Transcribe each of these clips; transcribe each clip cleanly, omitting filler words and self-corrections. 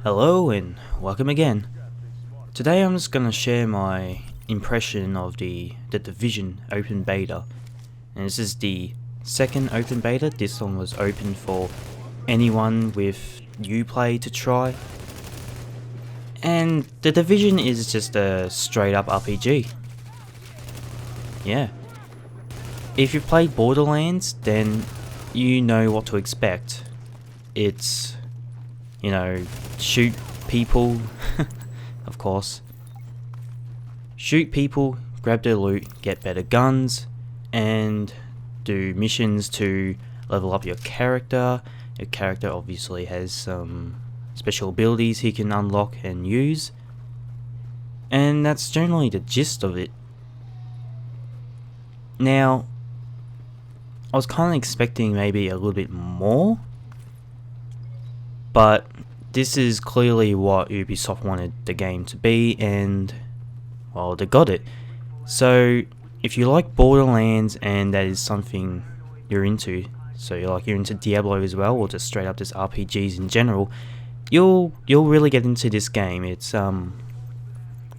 Hello and welcome again. Today I'm just gonna share my impression of the Division open beta. And this is the second open beta. This one was open for anyone with Uplay to try. And the Division is just a straight up RPG. Yeah. If you've played Borderlands, then you know what to expect. It's, you know, shoot people, of course. Shoot people, grab their loot, get better guns, and do missions to level up your character. Your character obviously has some special abilities he can unlock and use. And that's generally the gist of it. Now, I was kind of expecting maybe a little bit more, but this is clearly what Ubisoft wanted the game to be, and well, they got it. So if you like Borderlands and that is something you're into, so you're into Diablo as well, or just straight up just RPGs in general, you'll really get into this game. It's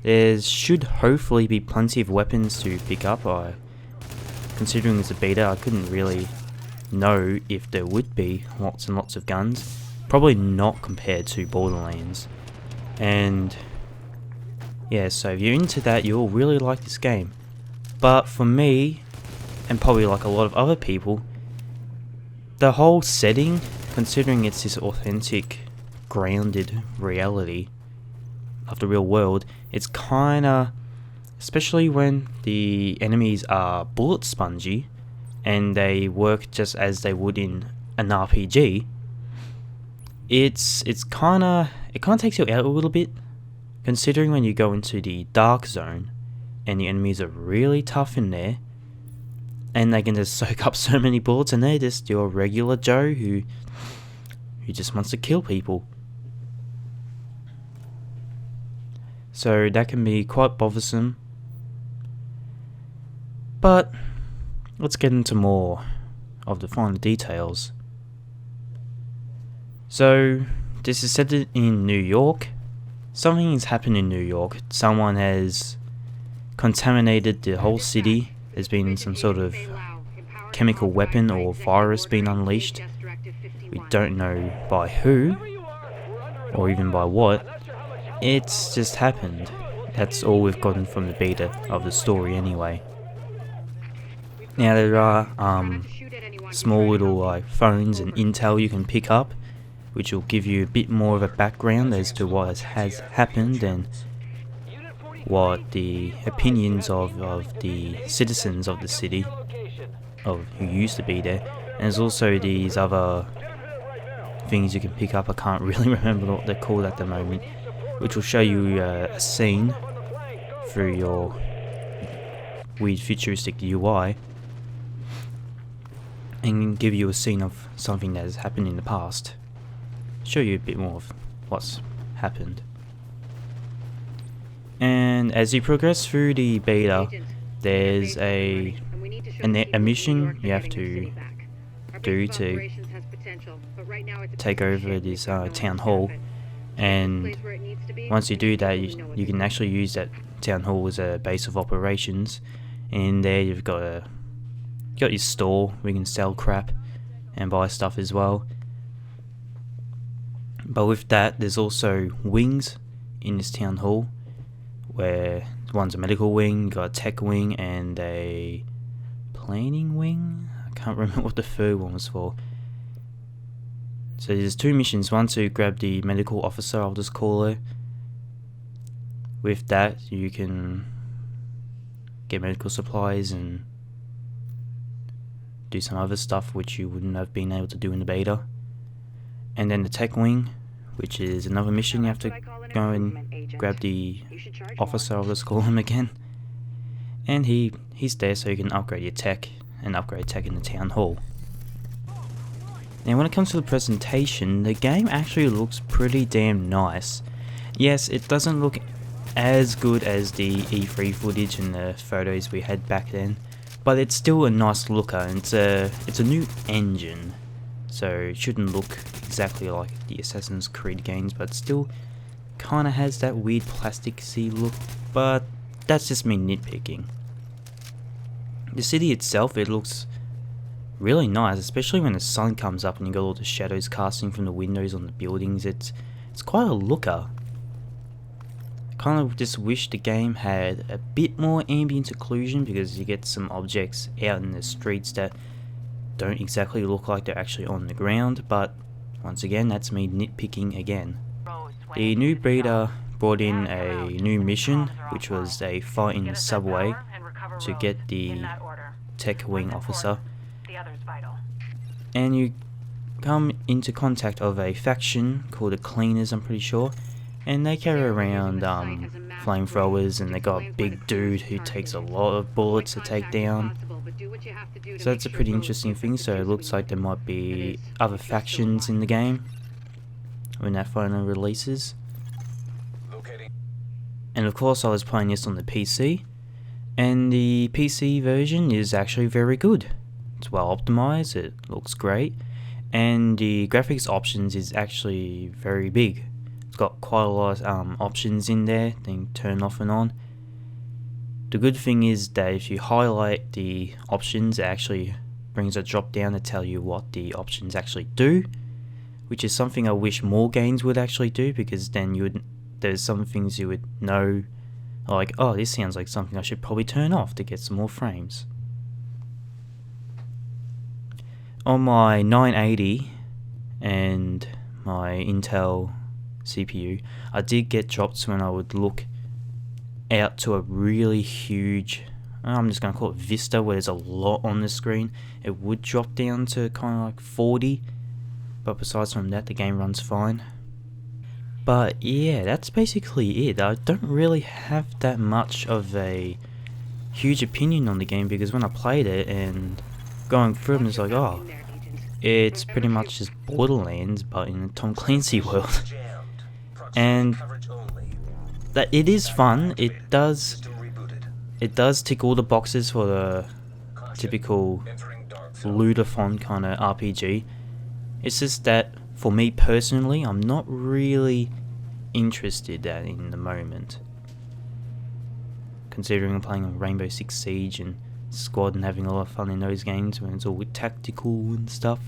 there should hopefully be plenty of weapons to pick up. Considering it's a beta, I couldn't really know if there would be lots and lots of guns. Probably not compared to Borderlands. And yeah, so if you're into that, you'll really like this game. But for me, and probably like a lot of other people, the whole setting, considering it's this authentic, grounded reality of the real world, it's kinda, especially when the enemies are bullet spongy and they work just as they would in an RPG, it kinda takes you out a little bit, considering when you go into the dark zone and the enemies are really tough in there and they can just soak up so many bullets, and they're just your regular Joe who just wants to kill people. So that can be quite bothersome. But let's get into more of the finer details. So this is set in New York. Something has happened in New York. Someone has contaminated the whole city. There's been some sort of chemical weapon or virus being unleashed. We don't know by who or even by what. It's just happened. That's all we've gotten from the beta of the story anyway. Now there are small little phones and intel you can pick up, which will give you a bit more of a background as to what has happened and what the opinions of the citizens of the city, of who used to be there. And there's also these other things you can pick up. I can't really remember what they're called at the moment, which will show you a scene through your weird futuristic UI and give you a scene of something that has happened in the past. Show you a bit more of what's happened. And as you progress through the beta, there's a mission you have to do to take over this town hall. And once you do that, you can actually use that town hall as a base of operations. And there you've got your store where you can sell crap and buy stuff as well. But with that, there's also wings in this town hall, where one's a medical wing, got a tech wing, and a planning wing. I can't remember what the third one was for. So there's two missions, one to grab the medical officer, I'll just call her. With that, you can get medical supplies and do some other stuff which you wouldn't have been able to do in the beta. And then the tech wing, which is another mission. You have to go and grab the officer, I'll just call him again. And he's there so you can upgrade your tech and upgrade tech in the town hall. Now when it comes to the presentation, the game actually looks pretty damn nice. Yes, it doesn't look as good as the E3 footage and the photos we had back then, but it's still a nice looker, and it's a new engine. so it shouldn't look exactly like the Assassin's Creed games, but still kinda has that weird plastic-y look, but that's just me nitpicking. The city itself, it looks really nice, especially when the sun comes up and you got all the shadows casting from the windows on the buildings. It's quite a looker. Kind of just wish the game had a bit more ambient occlusion, because you get some objects out in the streets that don't exactly look like they're actually on the ground, but once again, that's me nitpicking again. The new beta brought in a new mission, which was a fight in the subway to get the tech wing officer, and you come into contact of a faction called the Cleaners, I'm pretty sure, and they carry around flamethrowers, and they got a big dude who takes a lot of bullets to take down. So that's a pretty interesting thing. So it looks like there might be other factions in the game when that finally releases. And of course I was playing this on the PC, and the PC version is actually very good. It's well optimized, it looks great, and the graphics options is actually very big. It's got quite a lot of options in there, they can turn off and on. The good thing is that if you highlight the options, it actually brings a drop down to tell you what the options actually do, which is something I wish more games would actually do, because then there's some things you would know, like, oh, this sounds like something I should probably turn off to get some more frames. On my 980 and my Intel CPU, I did get drops when I would look out to a really huge, I'm just going to call it vista, where there's a lot on the screen. It would drop down to kind of like 40, but besides from that, the game runs fine. But yeah, that's basically it. I don't really have that much of a huge opinion on the game, because when I played it and going through them, it's like, oh, it's pretty much just Borderlands but in a Tom Clancy world. And that it is fun. It does tick all the boxes for the typical lootathon kind of RPG. It's just that for me personally, I'm not really interested in the moment, considering I'm playing on Rainbow Six Siege and Squad and having a lot of fun in those games when it's all tactical and stuff.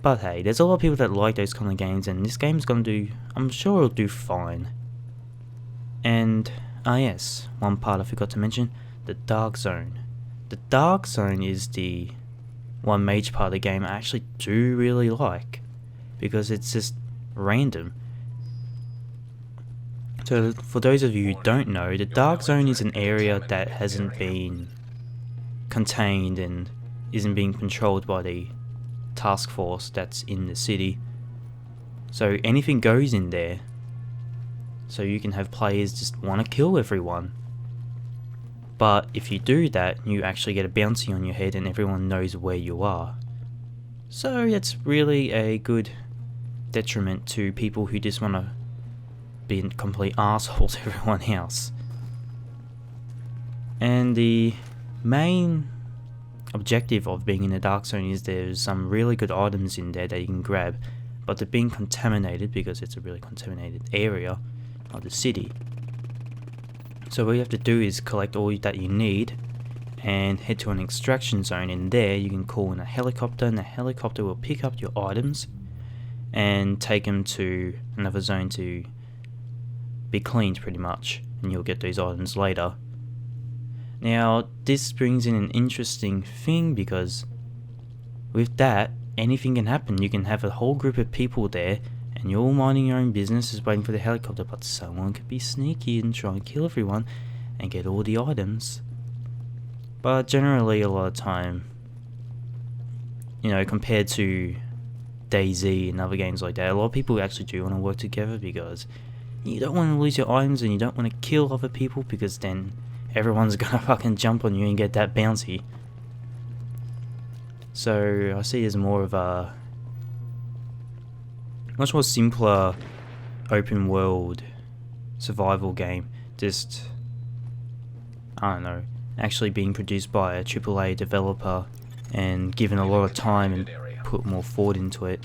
But hey, there's a lot of people that like those kind of games, and this game's gonna do, I'm sure it'll do fine. And, yes, one part I forgot to mention, the Dark Zone. The Dark Zone is the one major part of the game I actually do really like, because it's just random. So for those of you who don't know, the Dark Zone is an area that hasn't been contained and isn't being controlled by the task force that's in the city. So anything goes in there, so you can have players just want to kill everyone. But if you do that, you actually get a bounty on your head and everyone knows where you are. So that's really a good detriment to people who just want to be a complete asshole to everyone else. And the main objective of being in the Dark Zone is there's some really good items in there that you can grab, but they're being contaminated because it's a really contaminated area of the city. So what you have to do is collect all that you need and head to an extraction zone. In there you can call in a helicopter, and the helicopter will pick up your items and take them to another zone to be cleaned pretty much, and you'll get those items later. Now this brings in an interesting thing, because with that, anything can happen. You can have a whole group of people there and you're all minding your own business, just waiting for the helicopter, but someone could be sneaky and try and kill everyone and get all the items. But generally a lot of time, you know, compared to DayZ and other games like that, a lot of people actually do want to work together, because you don't want to lose your items and you don't want to kill other people, because then everyone's gonna fucking jump on you and get that bounty. So I see as more of a much more simpler open world survival game, just, I don't know, actually being produced by a AAA developer and given a lot of time and put more thought into it.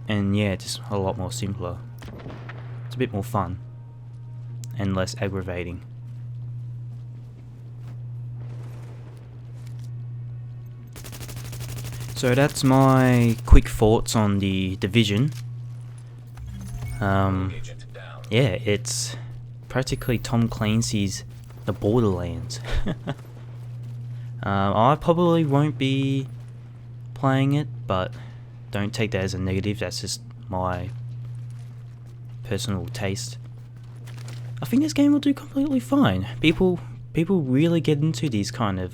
And yeah, just a lot more simpler. It's a bit more fun and less aggravating. So that's my quick thoughts on the Division. Yeah, it's practically Tom Clancy's The Borderlands. I probably won't be playing it, but don't take that as a negative. That's just my personal taste. I think this game will do completely fine. People really get into these kind of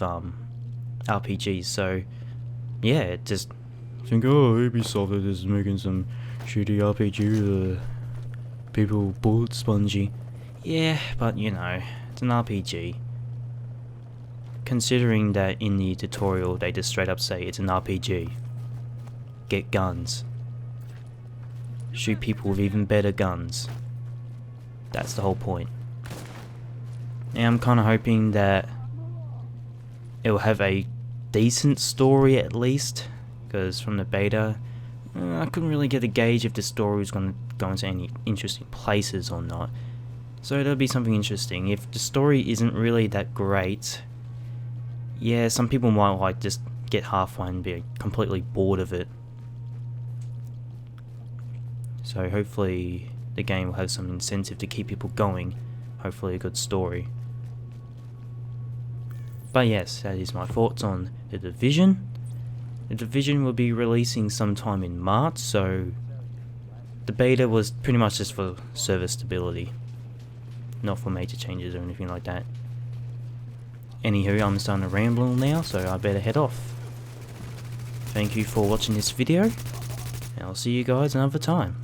RPGs. So yeah, just think, oh, Ubisoft is making some shitty RPG. People bullet spongy. Yeah, but you know, it's an RPG. Considering that in the tutorial they just straight up say it's an RPG. Get guns. Shoot people with even better guns. That's the whole point. And I'm kind of hoping that it will have a decent story at least, because from the beta, I couldn't really get a gauge if the story was going to go into any interesting places or not. So that'll be something interesting. If the story isn't really that great, yeah, some people might like just get halfway and be completely bored of it. So hopefully the game will have some incentive to keep people going. Hopefully a good story. But yes, that is my thoughts on The Division. The Division will be releasing sometime in March, so the beta was pretty much just for server stability, not for major changes or anything like that. Anywho, I'm starting to ramble now, so I better head off. Thank you for watching this video, and I'll see you guys another time.